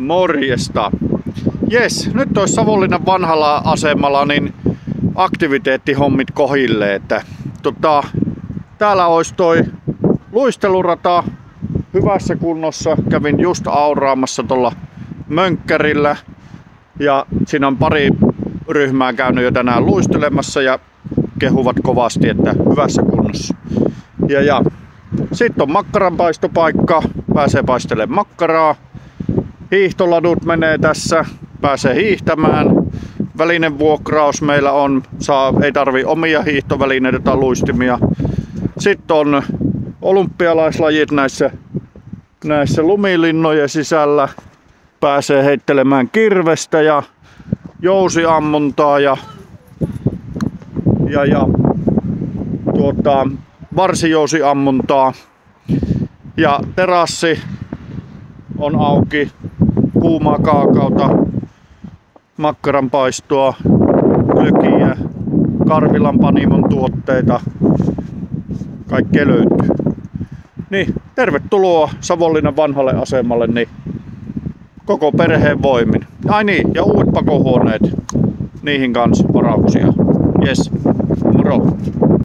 Morjesta. Jes, nyt olisi Savonlinnan vanhalla asemalla niin aktiviteettihommit kohille, että täällä olisi toi luistelurata hyvässä kunnossa. Kävin just auraamassa tuolla mönkkärillä ja siinä on pari ryhmää käynyt jo tänään luistelemassa ja kehuvat kovasti, että hyvässä kunnossa. Ja sitten on makkaranpaistopaikka, pääsee paistelemaan makkaraa. Hiihtoladut menee tässä, pääsee hiihtämään. Välinevuokraus meillä on, ei tarvi omia hiihtovälineitä tai luistimia. Sitten on olympialaislajit näissä lumilinnojen sisällä. Pääsee heittelemään kirvestä ja jousiammuntaa ja varsijousiammuntaa. Ja terassi on auki, kuumaa kaakaota, makkaranpaistoa, glögiä, Karvilan Panimon tuotteita, kaikkea löytyy. Niin, tervetuloa Savonlinnan vanhalle asemalle niin koko perheen voimin. Ai niin, ja uudet pakohuoneet, niihin kanssa varauksia. Jes, moro!